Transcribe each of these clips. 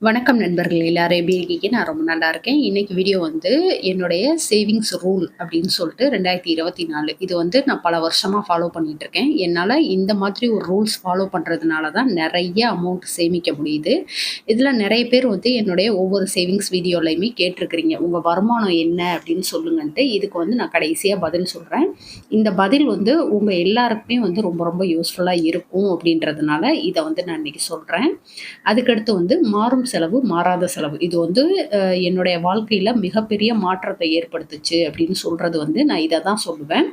வணக்கம் நண்பர்களே! எல்லாரும் எப்படி இருக்கீங்க? நான் ரொம்ப நல்லா இருக்கேன். இன்னைக்கு வீடியோ வந்து என்னுடைய சேவிங்ஸ் ரூல் அப்படின்னு சொல்லிட்டு 2024 இது வந்து நான் பல வருஷமா ஃபாலோ பண்ணிட்டு இருக்கேன். என்னால இந்த மாதிரி ஒரு ரூல்ஸ் ஃபாலோ பண்றதுனால தான் நெறைய அமௌண்ட் சேமிக்க முடியுது. இதுல நெறைய பேர் வந்து என்னுடைய ஒவ்வொரு சேவிங்ஸ் வீடியோலயுமே கேட்டிருக்கிறீங்க. உங்க வருமானம் என்ன அப்படின்னு சொல்லுங்கன்ட்டு. இதுக்கு வந்து நான் கடைசியா பதில் சொல்றேன். இந்த பதில் வந்து உங்க எல்லாருக்குமே வந்து ரொம்ப ரொம்ப யூஸ்ஃபுல்லா இருக்கும் அப்படின்றதுனால இத வந்து நான் இன்னைக்கு சொல்றேன். அதுக்கடுத்து வந்து மாறும் செலவு, மாறாத செலவு. இது வந்து என்னுடைய வாழ்க்கையில மிகப்பெரிய மாற்றத்தை ஏற்படுத்துச்சு அப்படின்னு சொல்றது வந்து நான் இத தான் சொல்லுவேன்.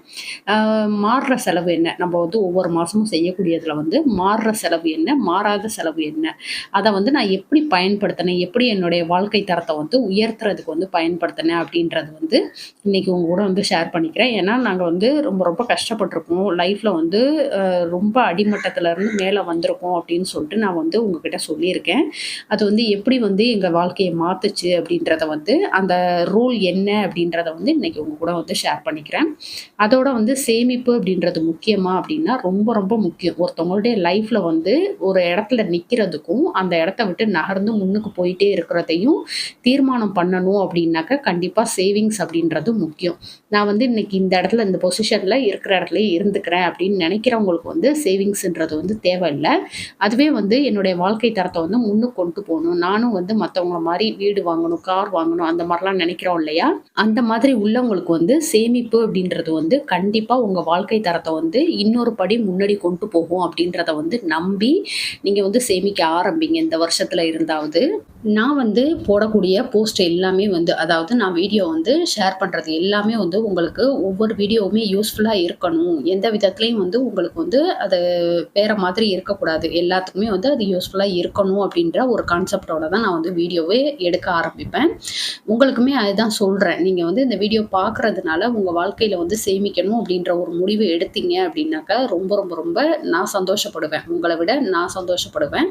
அ மாறுற செலவு என்ன? நம்ம வந்து ஒவ்வொரு மாசமும் செய்யக்கூடியதுல வந்து மாறுற செலவு என்ன? மாறாத செலவு என்ன? அத வந்து நான் எப்படி பயன்படுத்தினேன்? எப்படி என்னுடைய வாழ்க்கை தரத்த வந்து உயர்த்துறதுக்கு வந்து பயன்படுத்தினேன் அப்படின்றது வந்து இன்னைக்கு உங்க கூட வந்து ஷேர் பண்ணிக்கிறேன். ஏன்னா நாங்க வந்து ரொம்ப ரொம்ப கஷ்டப்பட்டுருக்கோம். லைஃப்ல வந்து ரொம்ப அடிமட்டத்துல இருந்து மேல வந்திருக்கோம் அப்படின்னு சொல்லிட்டு நான் வந்து உங்ககிட்ட சொல்லியிருக்கேன். அது வந்து எப்படி வந்து எங்க வாழ்க்கைய மாத்துச்சு அப்படின்றத வந்து அந்த ரூல் என்ன அப்படின்றத வந்து இன்னைக்கு உங்க கூட வந்து ஷேர் பண்ணிக்கிறேன். அதோட வந்து சேமிப்பு அப்படின்றது முக்கியமா அப்படின்னா ரொம்ப ரொம்ப முக்கியம். ஒருத்தவங்களுடைய லைஃப்ல வந்து ஒரு இடத்துல நிக்கிறதுக்கும், அந்த இடத்த விட்டு நகர்ந்து முன்னுக்கு போயிட்டே இருக்கிறதையும் தீர்மானம் பண்ணணும் அப்படின்னாக்க கண்டிப்பா சேவிங்ஸ் அப்படின்றது முக்கியம். நான் வந்து இன்னைக்கு இந்த இடத்துல இந்த பொசிஷன்ல இருக்கிற இடத்துலயே இருந்துக்கிறேன் அப்படின்னு நினைக்கிறவங்களுக்கு வந்து சேவிங்ஸ்ன்றது வந்து தேவையில்ல. அதுவே வந்து என்னுடைய வாழ்க்கை தரத்த வந்து முன்னுக்கு கொண்டு போணும். நானும் வந்து மத்தவங்கள மாரி வீடு வாங்கணும், கார் வாங்கணும் அந்த மாரிலாம் நினைக்கிறோம் இல்லையா? அந்த மாதிரி உள்ளவங்களுக்கு வந்து சேமிப்பு அப்படின்றது வந்து கண்டிப்பா உங்க வாழ்க்கை தரத்த வந்து இன்னொரு படி முன்னாடி கொண்டு போகும் அப்படின்றத வந்து நம்பி, நீங்க வந்து சேமிக்க ஆரம்பிங்க இந்த வருஷத்துல இருந்தாவது. நான் வந்து போடக்கூடிய போஸ்ட் எல்லாமே வந்து அதாவது நான் வீடியோ வந்து ஷேர் பண்றது எல்லாமே வந்து உங்களுக்கு ஒவ்வொரு வீடியோவுமே யூஸ்ஃபுல்லா இருக்கணும். எந்த விதத்திலயும் வந்து உங்களுக்கு வந்து அது வேற மாதிரி இருக்கக்கூடாது. எல்லாத்துக்குமே வந்து அது யூஸ்ஃபுல்லா இருக்கணும் அப்படின்ற ஒரு கான்செப்ட்டோட தான் நான் வந்து வீடியோவே எடுக்க ஆரம்பிப்பேன். உங்களுக்குமே அதுதான் சொல்றேன். நீங்க வந்து இந்த வீடியோ பார்க்கறதுனால உங்க வாழ்க்கையில வந்து சேமிக்கணும் அப்படின்ற ஒரு முடிவு எடுத்தீங்க அப்படின்னாக்கா, ரொம்ப ரொம்ப ரொம்ப நான் சந்தோஷப்படுவேன். உங்கள விட நான் சந்தோஷப்படுவேன்.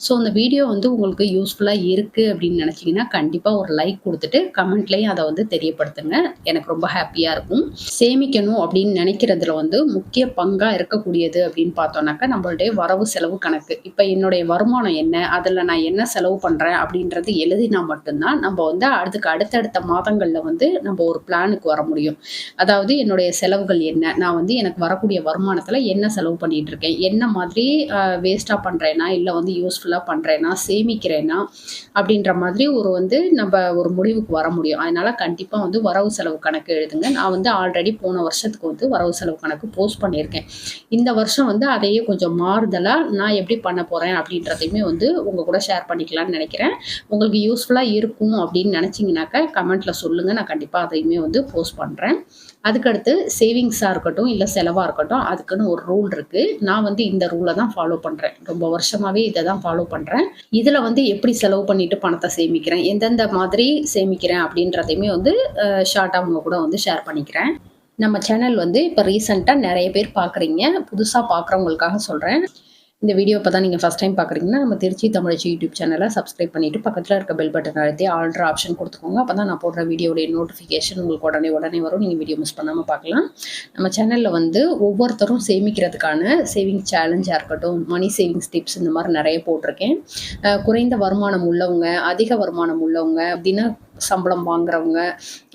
ஸோ அந்த வீடியோ வந்து உங்களுக்கு யூஸ்ஃபுல்லா இருக்கு அப்படின்னு நினைச்சீங்கன்னா, கண்டிப்பா ஒரு லைக் குடுத்துட்டு கமெண்ட்லயும் அத வந்து தெரியப்படுத்துங்க. எனக்கு ரொம்ப ஹேப்பியா இருக்கும். சேமிக்கணும் அப்படின்னு நினைக்கிறதுல வந்து முக்கிய பங்கா இருக்கக்கூடியது அப்படின்னு பார்த்தோம்னாக்கா, நம்மளுடைய வரவு செலவு கணக்கு. இப்ப என்னுடைய வருமானம் என்ன? அதுல நான் என்ன செலவு பண்றேன்? அப்படின்றது எழுதினா மட்டும் தான், நம்ம வந்து அதுக்கு அடுத்தடுத்த மாதங்கள்ல வந்து நம்ம ஒரு பிளானுக்கு வர முடியும். அதாவது என்னுடைய செலவுகள் என்ன? நான் வந்து எனக்கு வரக்கூடிய வருமானத்துல என்ன செலவு பண்ணிட்டு இருக்கேன்? என்ன மாதிரி வேஸ்ட்டா பண்றேனா? இல்ல வந்து யூஸ்ஃபுல்லா பண்றேனா? சேமிக்கிறேனா? அப்படின்ற மாதிரி நம்ப ஒரு முடிவுக்கு வர முடியும். அதனால கண்டிப்பா வந்து வரவு செலவு கணக்கு எழுதுங்க. நான் வந்து ஆல்ரெடி போன வருஷத்துக்கு வந்து வரவு செலவு கணக்கு போஸ்ட் பண்ணியிருக்கேன். இந்த வருஷம் வந்து அதையே கொஞ்சம் மாறுதலா நான் எப்படி பண்ண போறேன் அப்படின்றதையுமே வந்து உங்க கூட ஷேர் பண்ணிக்கலாம்னு நினைக்கிறேன். உங்களுக்கு யூஸ்ஃபுல்லா இருக்கும் அப்படின்னு நினைச்சீங்கனாக்கா கமெண்ட்ல சொல்லுங்க. நான் கண்டிப்பா அதையுமே வந்து போஸ்ட் பண்றேன். அதுக்கடுத்து சேவிங்ஸா இருக்கட்டும், இல்ல செலவா இருக்கட்டும், அதுக்குன்னு ஒரு ரூல் இருக்கு. நான் வந்து இந்த ரூல தான் ஃபாலோ பண்றேன். ரொம்ப வருஷமாவே இத தான் ஃபாலோ பண்றேன். இதுல வந்து எப்படி செலவு பண்ணிட்டு பணத்த சேமிக்கிறேன், எந்தெந்த மாதிரி சேமிக்கிறேன் அப்படின்றதையுமே வந்து ஷார்ட்டா உங்க கூட வந்து ஷேர் பண்ணிக்கிறேன். நம்ம சேனல் வந்து இப்ப ரீசென்ட்டா நெறைய பேர் பார்க்குறீங்க. புதுசா பார்க்குறவங்களுக்காக சொல்றேன். இந்த வீடியோ இப்ப தான் நீங்க ஃபர்ஸ்ட் டைம் பார்க்குறீங்கன்னா, நம்ம திருச்சி தமிழச்சி யூடியூப் சேனல சப்ஸ்கிரைப் பண்ணிட்டு, பக்கத்துல இருக்க பெல் பட்டன் அழுத்தி ஆல்ன்ற ஆப்ஷன் குடுத்துக்கோங்க. அப்பதான் நான் போடுற வீடியோடைய நோட்டிஃபிகேஷன் உங்களுக்கு உடனே உடனே வரும். நீங்க வீடியோ மிஸ் பண்ணாம பார்க்கலாம். நம்ம சேனல்ல வந்து ஒவ்வொருத்தரும் சேமிக்கிறதுக்கான சேவிங் சேலஞ்சா இருக்கட்டும், மணி சேவிங்ஸ் டிப்ஸ் இந்த மாரி நெறைய போட்டிருக்கேன். குறைந்த வருமானம் உள்ளவங்க, அதிக வருமானம் உள்ளவங்க, சம்பளம் வாங்குறவங்க,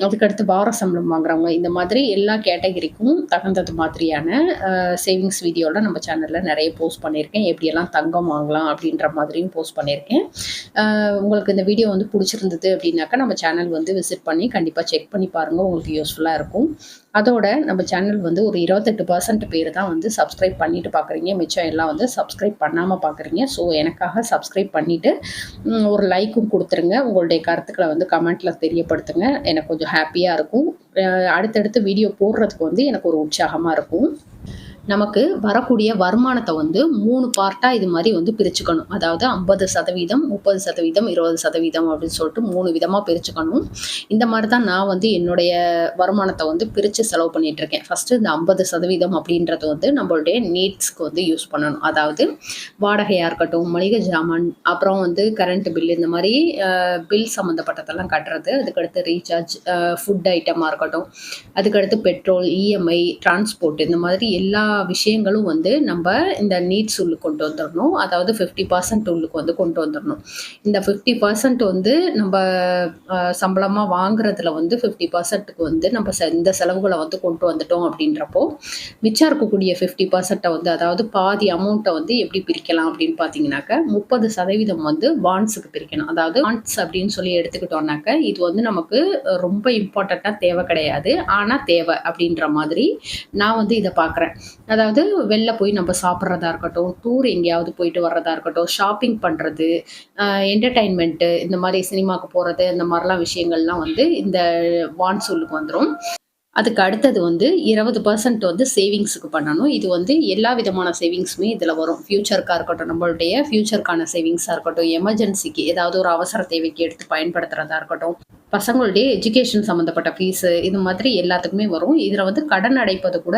அதுக்கடுத்து வார சம்பளம் வாங்குறவங்க, இந்த மாதிரி எல்லா கேட்டகரிக்கும் தகுந்தது மாதிரியான சேவிங்ஸ் வீடியோலாம் நம்ம சேனல்ல நெறைய போஸ்ட் பண்ணியிருக்கேன். எப்படியெல்லாம் தங்கம் வாங்கலாம் அப்படின்ற மாதிரியும் போஸ்ட் பண்ணியிருக்கேன். உங்களுக்கு இந்த வீடியோ வந்து புடிச்சிருந்தது அப்படின்னாக்கா, நம்ம சேனல் வந்து விசிட் பண்ணி கண்டிப்பா செக் பண்ணி பாருங்க. உங்களுக்கு யூஸ்ஃபுல்லா இருக்கும். அதோட நம்ம சேனல் வந்து ஒரு 28% பேர் தான் வந்து சப்ஸ்கிரைப் பண்ணிட்டு பார்க்குறீங்க. மிச்சம் எல்லாம் வந்து சப்ஸ்கிரைப் பண்ணாம பார்க்குறீங்க. ஸோ எனக்காக சப்ஸ்கிரைப் பண்ணிட்டு ஒரு லைக்கும் குடுத்துருங்க. உங்களுடைய கருத்துக்கள வந்து கமெண்ட்ல தெரியப்படுத்துங்க. எனக்கு கொஞ்சம் ஹேப்பியா இருக்கும். அடுத்தடுத்து வீடியோ போடுறதுக்கு வந்து எனக்கு ஒரு உற்சாகமா இருக்கும். நமக்கு வரக்கூடிய வருமானத்த வந்து 3 பார்ட்டா இது மாரி வந்து பிரிச்சுக்கணும். அதாவது 50%, 30%, 20% அப்படின்னு சொல்லிட்டு 3 விதமா பிரிச்சுக்கணும். இந்த மாரி தான் நான் வந்து என்னுடைய வருமானத்த வந்து பிரிச்சு செலவு பண்ணிட்டுருக்கேன். ஃபர்ஸ்ட்டு இந்த 50% அப்படின்றது வந்து நம்மளுடைய நீட்ஸ்க்கு வந்து யூஸ் பண்ணணும். அதாவது வாடகையா இருக்கட்டும், மளிகை ஜாமான், அப்புறம் வந்து கரண்ட் பில் இந்த மாரி பில் சம்மந்தப்பட்டதெல்லாம் கட்டுறது. அதுக்கடுத்து ரீசார்ஜ், ஃபுட் ஐட்டமா இருக்கட்டும், அதுக்கடுத்து பெட்ரோல், இஎம்ஐ, டிரான்ஸ்போர்ட் இந்த மாதிரி எல்லா விஷயங்களும் வந்து நம்ம இந்த நீட்ஸ் உள்ளுக்கு கொண்டு வந்துடணும். அதாவது 50% உள்ளுக்கு வந்து கொண்டு வந்துடணும். இந்த 50% வந்து நம்ம சம்பளமா வாங்குறதுல வந்து 50%க்கு வந்து நம்ம இந்த செலவுகளை வந்து கொண்டு வந்துட்டோம் அப்படின்றப்போ, மிச்சம் இருக்கக்கூடிய 50% வந்து அதாவது பாதி அமௌண்ட்டை வந்து எப்படி பிரிக்கலாம் அப்படின்னு பார்த்தீங்கன்னாக்க, 30% வந்து பாண்ட்ஸுக்கு பிரிக்கணும். அதாவது பாண்ட்ஸ் அப்படின்னு சொல்லி எடுத்துக்கிட்டோம்னாக்க, இது வந்து நமக்கு ரொம்ப இம்பார்ட்டண்ட்டா தேவை கிடையாது. ஆனா தேவை அப்படின்ற மாதிரி நான் வந்து இத பார்க்குறேன். அதாவது வெளில போய் நம்ம சாப்பிடுறதா இருக்கட்டும், டூர் எங்கேயாவது போயிட்டு வர்றதா இருக்கட்டும், ஷாப்பிங் பண்றது, என்டர்டெயின்மென்ட்டு இந்த மாரி சினிமாக்கு போறது, இந்த மாரிலாம் விஷயங்கள்லாம் வந்து இந்த பாண்ட்ஸ் உள்ளுக்கு வந்துரும். அதுக்கு அடுத்தது வந்து 20% வந்து சேவிங்ஸுக்கு பண்ணணும். இது வந்து எல்லா விதமான சேவிங்ஸுமே இதில வரும். ஃப்யூச்சருக்கா இருக்கட்டும், நம்மளுடைய ஃப்யூச்சருக்கான சேவிங்ஸா இருக்கட்டும், எமர்ஜென்சிக்கு ஏதாவது ஒரு அவசர தேவைக்கு எடுத்து பயன்படுத்துறதா இருக்கட்டும், பசங்களுடைய எஜுகேஷன் சம்மந்தப்பட்ட ஃபீஸு இது மாதிரி எல்லாத்துக்குமே வரும். இதில வந்து கடன் அடைப்பது கூட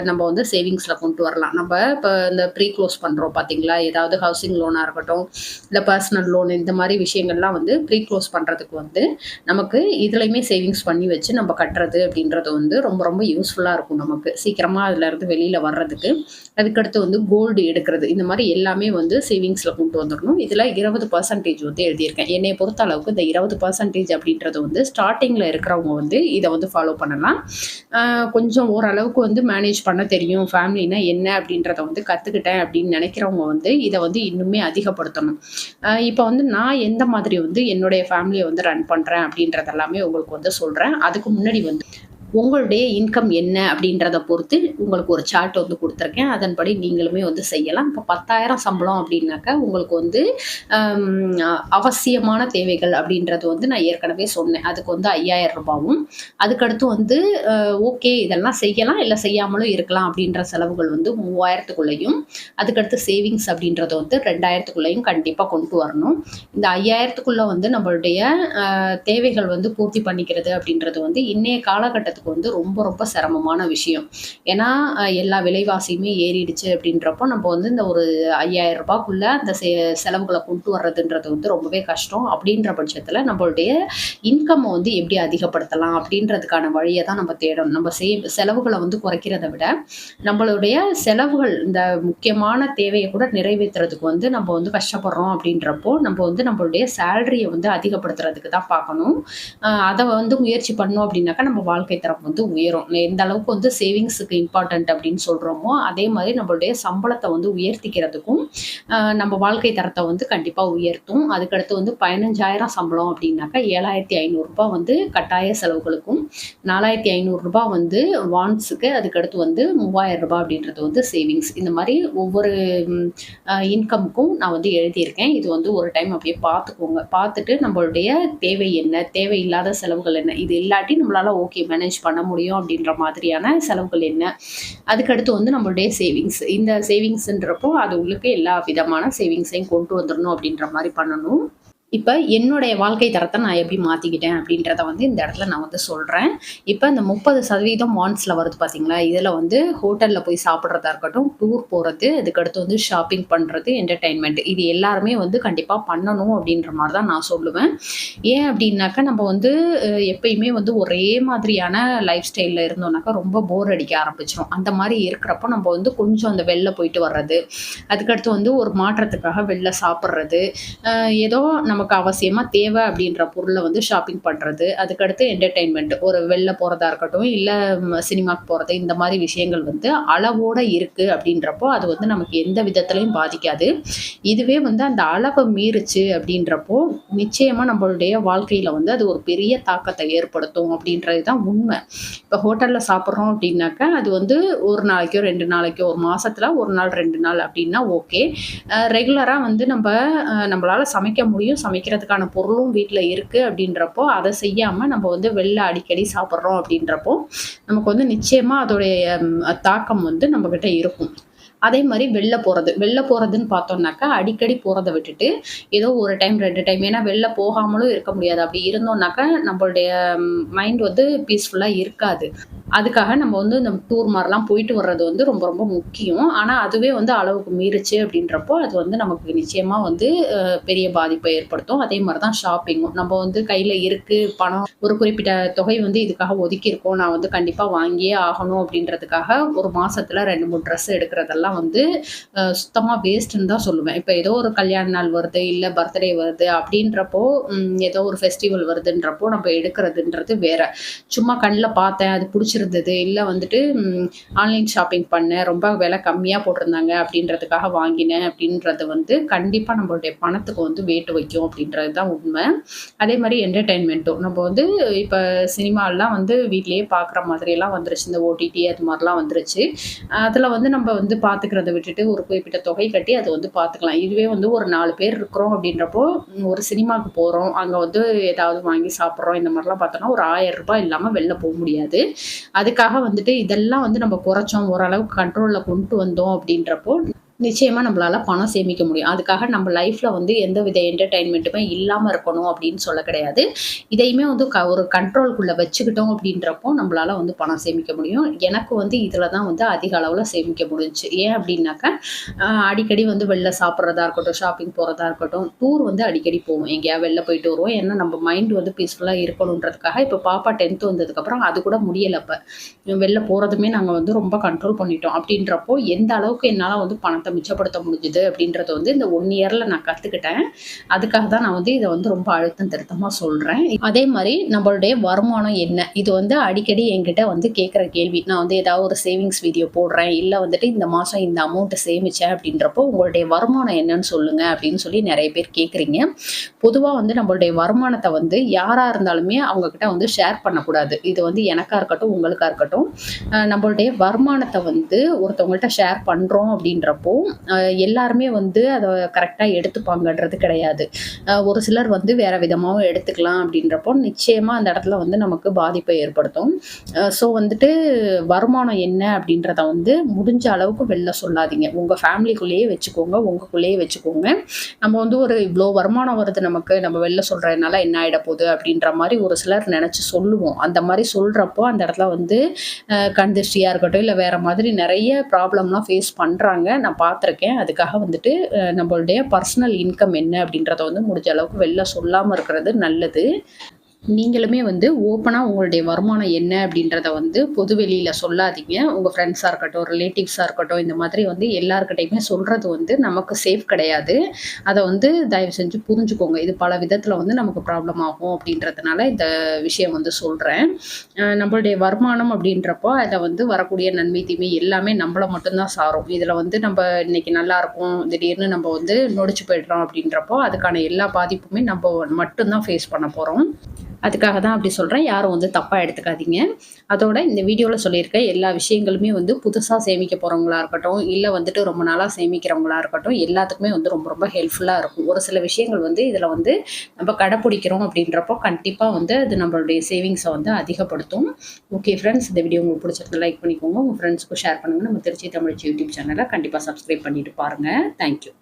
நம்ம வந்து சேவிங்ஸில கொண்டு வரலாம். நம்ம இப்போ இந்த ப்ரீ க்ளோஸ் பண்ணுறோம் பார்த்தீங்களா? ஏதாவது ஹவுசிங் லோனா இருக்கட்டும், இல்ல பர்சனல் லோன் இந்த மாரி விஷயங்கள்லாம் வந்து ப்ரீ க்ளோஸ் பண்றதுக்கு வந்து நமக்கு இதுலயுமே சேவிங்ஸ் பண்ணி வச்சு நம்ம கட்டுறது அப்படின்றது வந்து ரொம்ப ரொம்ப யூஸ்ஃபுல்லா இருக்கும் நமக்கு. சீக்கிரமா அதுலருந்து வெளியில வர்றதுக்கு. அதுக்கடுத்து வந்து கோல்டு எடுக்கிறது. இந்த மாரி எல்லாமே வந்து சேவிங்ஸ்ல கொண்டு வந்துரணும். இதுல 20% வந்து எழுதியிருக்கேன். என்னைய பொறுத்த அளவுக்கு இந்த 20% அப்படின்றது வந்து ஸ்டார்ட்டிங்ல இருக்கிறவங்க வந்து இத வந்து ஃபாலோ பண்ணலாம். கொஞ்சம் ஓரளவுக்கு வந்து மேனேஜ் பண்ண தெரியும். ஃபேமிலினா என்ன அப்படின்றத வந்து கத்துக்கிட்டேன் அப்படின்னு நினைக்கிறவங்க வந்து இத வந்து இன்னுமே அதிகப்படுத்தணும். இப்ப வந்து நான் எந்த மாதிரி வந்து என்னுடைய ஃபேமிலிய வந்து ரன் பண்றேன் அப்படின்றது எல்லாமே உங்களுக்கு வந்து சொல்றேன். அதுக்கு முன்னாடி வந்து உங்களுடைய இன்கம் என்ன அப்படின்றத பொறுத்து உங்களுக்கு ஒரு சார்ட் வந்து குடுத்துருக்கேன். அதன்படி நீங்களுமே வந்து செய்யலாம். இப்போ 10,000 சம்பளம் அப்படின்னாக்கா, உங்களுக்கு வந்து அவசியமான தேவைகள் அப்படின்றது வந்து நான் ஏற்கனவே சொன்னேன். அதுக்கு வந்து ரூ. 5,000வும், அதுக்கடுத்து வந்து ஓகே இதெல்லாம் செய்யலாம், இல்ல செய்யாமலும் இருக்கலாம் அப்படின்ற செலவுகள் வந்து 3,000த்துக்குள்ளயும், அதுக்கடுத்து சேவிங்ஸ் அப்படின்றத வந்து 2,000த்துக்குள்ளயும் கண்டிப்பா கொண்டு வரணும். இந்த 5,000த்துக்குள்ள வந்து நம்மளுடைய தேவைகள் வந்து பூர்த்தி பண்ணிக்கிறது அப்படின்றது வந்து இன்னைய காலகட்டத்துக்கு வந்து ரொம்ப ரொம்ப சிரமமான விஷயம். ஏன்னா எல்லா விலைவாசியுமே ஏறிடுச்சு அப்படின்றப்போ நம்ம வந்து இந்த ஒரு ரூ. 5,000க்குள்ள அந்த செலவுகளை கொண்டு வர்றதுன்றது வந்து ரொம்பவே கஷ்டம். அப்படின்ற பட்சத்துல நம்மளுடைய இன்கம் வந்து எப்படி அதிகப்படுத்தலாம் அப்படின்றதுக்கான வழியை தான் நம்ம தேடணும். நம்ம செலவுகளை வந்து குறைக்கிறதை விட நம்மளுடைய செலவுகள் இந்த முக்கியமான தேவையை கூட நிறைவேற்றுறதுக்கு வந்து நம்ம வந்து கஷ்டப்படுறோம் அப்படின்றப்போ நம்ம வந்து நம்மளுடைய சேலரியை வந்து அதிகப்படுத்துறதுக்கு தான் பார்க்கணும். அதை வந்து முயற்சி பண்ணோம் அப்படின்னாக்கா நம்ம வாழ்க்கை தரம் வந்து உயரும். எந்த அளவுக்கு வந்து சேவிங்ஸுக்கு இம்பார்ட்டன்ட் அப்படின்னு சொல்றோமோ அதே மாதிரி நம்மளுடைய சம்பளத்தை வந்து உயர்த்திக்கிறதுக்கும் நம்ம வாழ்க்கை தரத்தை வந்து கண்டிப்பா உயர்த்தும். அதுக்கடுத்து வந்து 15,000 சம்பளம் அப்படின்னாக்கா ரூ. 7,500 வந்து கட்டாய செலவுகளுக்கும், ரூ. 4,500 வந்து வாண்ட்ஸுக்கு, அதுக்கடுத்து வந்து ரூ. 3,000 அப்படின்றது வந்து சேவிங்ஸ். இந்த மாதிரி ஒவ்வொரு இன்கமுக்கும் நான் வந்து எழுதியிருக்கேன். இது வந்து ஒரு டைம் அப்படியே பார்த்துக்கோங்க. பார்த்துட்டு நம்மளுடைய தேவை என்ன, தேவையில்லாத செலவுகள் என்ன, இது இல்லாட்டி நம்மளால ஓகே மேனேஜ் பண்ண முடியும் அப்படின்ற மாதிரியான செலவுகள் என்ன, அதுக்கடுத்து வந்து நம்மளுடைய சேவிங்ஸ். இந்த சேவிங்ஸ்ன்றப்போ அது உள்ளுக்கு எல்லா விதமான சேவிங்ஸையும் கொண்டு வந்துடணும் அப்படின்ற மாதிரி பண்ணணும். இப்ப என்னுடைய வாழ்க்கை தரத்த நான் எப்படி மாத்திக்கிட்டேன் அப்படின்றத வந்து இந்த இடத்துல நான் வந்து சொல்றேன். இப்ப இந்த 30% வாண்ட்ஸ்ல வருது பார்த்தீங்களா? இதுல வந்து ஹோட்டல்ல போய் சாப்பிடுறதா இருக்கட்டும், டூர் போறது, அதுக்கடுத்து வந்து ஷாப்பிங் பண்றது, என்டர்டெயின்மெண்ட் இது எல்லாருமே வந்து கண்டிப்பா பண்ணணும் அப்படின்ற மாரி தான் நான் சொல்லுவேன். ஏன் அப்படின்னாக்கா, நம்ம வந்து எப்பயுமே வந்து ஒரே மாதிரியான லைஃப் ஸ்டைல்ல இருந்தோம்னாக்கா ரொம்ப போர் அடிக்க ஆரம்பிச்சுரும். அந்த மாரி இருக்கிறப்போ நம்ம வந்து கொஞ்சம் அந்த வெளில போயிட்டு வர்றது, அதுக்கடுத்து வந்து ஒரு மாற்றத்துக்காக வெளில சாப்பிடுறது, ஏதோ நமக்கு அவசியமா தேவை அப்படின்ற பொருளை வந்து ஷாப்பிங் பண்றது, அதுக்கடுத்து என்டர்டெயின்மெண்ட் ஒரு வெளில போறதா இருக்கட்டும், இல்ல சினிமாக்கு போறது, இந்த மாதிரி விஷயங்கள் வந்து அளவோட இருக்கு அப்படின்றப்போ அது வந்து நமக்கு எந்த விதத்திலையும் பாதிக்காது. இதுவே வந்து அந்த அளவை மீறுச்சு அப்படின்றப்போ நிச்சயமா நம்மளுடைய வாழ்க்கையில வந்து அது ஒரு பெரிய தாக்கத்தை ஏற்படுத்தும் அப்படின்றது தான் உண்மை. இப்போ ஹோட்டல்ல சாப்பிட்றோம் அப்படின்னாக்கா அது வந்து ஒரு நாளைக்கோ 2 நாளைக்கோ, ஒரு மாசத்துல 1 நாள் 2 நாள் அப்படின்னா ஓகே. ரெகுலரா வந்து நம்மளால சமைக்க முடியும், சமைக்கிறதுக்கான பொருளும் வீட்ல இருக்கு அப்படின்றப்போ அதை செய்யாம நம்ம வந்து வெளில அடிக்கடி சாப்பிட்றோம் அப்படின்றப்போ நமக்கு வந்து நிச்சயமா அதோடைய தாக்கம் வந்து நம்மகிட்ட இருக்கும். அதே மாதிரி வெளில போகிறதுன்னு பார்த்தோம்னாக்கா அடிக்கடி போகிறத விட்டுட்டு ஏதோ ஒரு டைம் 2 டைம், ஏன்னா வெளில போகாமலும் இருக்க முடியாது. அப்படி இருந்தோம்னாக்கா நம்மளுடைய மைண்ட் வந்து பீஸ்ஃபுல்லாக இருக்காது. அதுக்காக நம்ம வந்து இந்த டூர் மாதிரிலாம் போயிட்டு வர்றது வந்து ரொம்ப ரொம்ப முக்கியம். ஆனால் அதுவே வந்து அளவுக்கு மீறுச்சு அப்படின்றப்போ அது வந்து நமக்கு நிச்சயமாக வந்து பெரிய பாதிப்பை ஏற்படுத்தும். அதே மாதிரி தான் ஷாப்பிங்கும். நம்ம வந்து கையில் இருக்குது பணம், ஒரு குறிப்பிட்ட தொகை வந்து இதுக்காக ஒதுக்கியிருக்கோம், நான் வந்து கண்டிப்பாக வாங்கியே ஆகணும் அப்படின்றதுக்காக ஒரு மாதத்தில் 2, 3 ட்ரெஸ் எடுக்கிறதெல்லாம் வந்து சுத்தமாக வேஸ்ட்டுன்னு தான் சொல்லுவேன். இப்போ ஏதோ ஒரு கல்யாண நாள் வருது, இல்லை பர்த்டே வருது அப்படின்றப்போ, ஏதோ ஒரு ஃபெஸ்டிவல் வருதுன்றப்போ நம்ம எடுக்கிறதுன்றது வேற. சும்மா கண்ணில் பார்த்தேன், அது பிடிச்சிருந்தது, இல்லை வந்துட்டு ஆன்லைன் ஷாப்பிங் பண்ணேன், ரொம்ப விலை கம்மியாக போட்டிருந்தாங்க அப்படின்றதுக்காக வாங்கினேன் அப்படின்றது வந்து கண்டிப்பாக நம்மளுடைய பணத்துக்கு வந்து வேட்டு வைக்கும் அப்படின்றது தான் உண்மை. அதே மாதிரி என்டர்டெயின்மெண்ட்டும் நம்ம வந்து இப்போ சினிமாலாம் வந்து வீட்லேயே பார்க்குற மாதிரியெல்லாம் வந்துருச்சு. இந்த ஓடிடி அது மாதிரிலாம் வந்துருச்சு. அதில் வந்து நம்ம வந்து பார்த்துக்கிறத விட்டுட்டு ஒரு குறிப்பிட்ட தொகை கட்டி அதை வந்து பார்த்துக்கலாம். இதுவே வந்து ஒரு 4 பேர் இருக்கிறோம் அப்படின்றப்போ ஒரு சினிமாவுக்கு போகிறோம், அங்கே வந்து ஏதாவது வாங்கி சாப்பிட்றோம், இந்த மாதிரிலாம் பார்த்தோன்னா ஒரு ₹1000 இல்லாமல் வெளில போக முடியாது. அதுக்காக வந்துட்டு இதெல்லாம் வந்து நம்ம குறைச்சோம், ஓரளவுக்கு கண்ட்ரோலில் கொண்டு வந்தோம் அப்படின்றப்போ நிச்சயமாக நம்மளால பணம் சேமிக்க முடியும். அதுக்காக நம்ம லைஃப்பில் வந்து எந்தவித என்டர்டெயின்மெண்ட்டுமே இல்லாமல் இருக்கணும் அப்படின்னு சொல்ல கிடையாது. இதையுமே வந்து ஒரு கண்ட்ரோல்குள்ளே வச்சுக்கிட்டோம் அப்படின்றப்போ நம்மளால வந்து பணம் சேமிக்க முடியும். எனக்கு வந்து இதில் தான் வந்து அதிக அளவில் சேமிக்க முடிஞ்சுச்சு. ஏன் அப்படின்னாக்கா அடிக்கடி வந்து வெளில சாப்பிட்றதா இருக்கட்டும், ஷாப்பிங் போகிறதா இருக்கட்டும், டூர் வந்து அடிக்கடி போவோம், எங்கேயாவது வெளில போயிட்டு வருவோம். ஏன்னா நம்ம மைண்ட் வந்து பீஸ்ஃபுல்லாக இருக்கணுன்றதுக்காக. இப்போ பாப்பா 10th வந்ததுக்கப்புறம் அது கூட முடியலை. இப்போ வெளில போகிறதுமே நாங்கள் வந்து ரொம்ப கண்ட்ரோல் பண்ணிட்டோம். அப்படின்றப்போ எந்த அளவுக்கு என்னால் வந்து பணத்தை மிச்சப்படுத்த முடிஞ்சுது அப்படின்றத வந்து இந்த 1 இயரில் நான் கற்றுக்கிட்டேன். அதுக்காக தான் நான் வந்து இதை வந்து ரொம்ப அழுத்தம் திருத்தமாக சொல்கிறேன். அதே மாதிரி நம்மளுடைய வருமானம் என்ன, இது வந்து அடிக்கடி என்கிட்ட வந்து கேட்குற கேள்வி. நான் வந்து ஏதாவது ஒரு சேவிங்ஸ் வீடியோ போடுறேன், இல்லை வந்துட்டு இந்த மாதம் இந்த அமௌண்ட்டை சேமித்தேன் அப்படின்றப்போ உங்களுடைய வருமானம் என்னன்னு சொல்லுங்கள் அப்படின்னு சொல்லி நிறைய பேர் கேட்குறீங்க. பொதுவாக வந்து நம்மளுடைய வருமானத்தை வந்து யாராக இருந்தாலுமே அவங்கக்கிட்ட வந்து ஷேர் பண்ணக்கூடாது. இது வந்து எனக்காக இருக்கட்டும், உங்களுக்காக இருக்கட்டும், நம்மளுடைய வருமானத்தை வந்து ஒருத்தவங்கள்ட்ட ஷேர் பண்ணுறோம் அப்படின்றப்போ எல்லாருமே வந்து அதை கரெக்டாக எடுத்துப்பாங்கன்றது கிடையாது. ஒரு சிலர் வந்து வேறு விதமாகவும் எடுத்துக்கலாம். அப்படின்றப்போ நிச்சயமாக அந்த இடத்துல வந்து நமக்கு பாதிப்பை ஏற்படுத்தும். ஸோ வந்துட்டு வருமானம் என்ன அப்படின்றத வந்து முடிஞ்ச அளவுக்கு வெளில சொல்லாதீங்க. உங்கள் ஃபேமிலிக்குள்ளேயே வச்சுக்கோங்க, உங்களுக்குள்ளேயே வச்சுக்கோங்க. நம்ம வந்து ஒரு இவ்வளோ வருமானம் வருது நமக்கு, நம்ம வெளில சொல்கிறதுனால என்ன ஆகிட போகுது அப்படின்ற மாதிரி ஒரு சிலர் நினச்சி சொல்லுவோம். அந்த மாதிரி சொல்கிறப்போ அந்த இடத்துல வந்து கண் திருஷ்டியாக இருக்கட்டும், இல்லை வேறு மாதிரி நிறைய ப்ராப்ளம்லாம் ஃபேஸ் பண்ணுறாங்க, நான் பார்த்துருக்கேன். அதுக்காக வந்துட்டு நம்மளுடைய பர்சனல் இன்கம் என்ன அப்படின்றத வந்து முடிஞ்ச அளவுக்கு வெளில சொல்லாமல் இருக்கிறது நல்லது. நீங்களுமே வந்து ஓப்பனாக உங்களுடைய வருமானம் என்ன அப்படின்றத வந்து பொது வெளியில் சொல்லாதீங்க. உங்கள் ஃப்ரெண்ட்ஸாக இருக்கட்டும், ரிலேட்டிவ்ஸாக இருக்கட்டும், இந்த மாதிரி வந்து எல்லாருக்கிட்டையுமே சொல்கிறது வந்து நமக்கு சேஃப் கிடையாது. அதை வந்து தயவு செஞ்சு புரிஞ்சுக்கோங்க. இது பல விதத்தில் வந்து நமக்கு ப்ராப்ளம் ஆகும் அப்படின்றதுனால இந்த விஷயம் வந்து சொல்கிறேன். நம்மளுடைய வருமானம் அப்படின்றப்போ அதை வந்து வரக்கூடிய நன்மை தீமை எல்லாமே நம்மளை மட்டும்தான் சாரும். இதில் வந்து நம்ம இன்றைக்கி நல்லாயிருக்கும், திடீர்னு நம்ம வந்து நொடிச்சு போய்ட்றோம் அப்படின்றப்போ அதுக்கான எல்லா பாதிப்புமே நம்ம மட்டும்தான் ஃபேஸ் பண்ண போகிறோம். அதுக்காக தான் அப்படி சொல்கிறேன். யாரும் வந்து தப்பாக எடுத்துக்காதீங்க. அதோட இந்த வீடியோவில் சொல்லியிருக்க எல்லா விஷயங்களுமே வந்து புதுசாக சேமிக்க போகிறவங்களா இருக்கட்டும், இல்லை வந்துட்டு ரொம்ப நாளாக சேமிக்கிறவங்களா இருக்கட்டும், எல்லாத்துக்குமே வந்து ரொம்ப ரொம்ப ஹெல்ப்ஃபுல்லாக இருக்கும். ஒரு சில விஷயங்கள் வந்து இதில் வந்து நம்ம கடைப்பிடிக்கிறோம் அப்படின்றப்போ கண்டிப்பாக வந்து அது நம்மளுடைய சேவிங்ஸை வந்து அதிகப்படுத்தும். ஓகே ஃப்ரெண்ட்ஸ், இந்த வீடியோ உங்களுக்கு பிடிச்சிருந்தா லைக் பண்ணிக்கோங்க, உங்கள் ஃப்ரெண்ட்ஸுக்கும் ஷேர் பண்ணுங்கள். நம்ம திருச்சி தமிழ் யூடியூப் சேனலை கண்டிப்பாக சப்ஸ்கிரைப் பண்ணிட்டு பாருங்கள். தேங்க்யூ.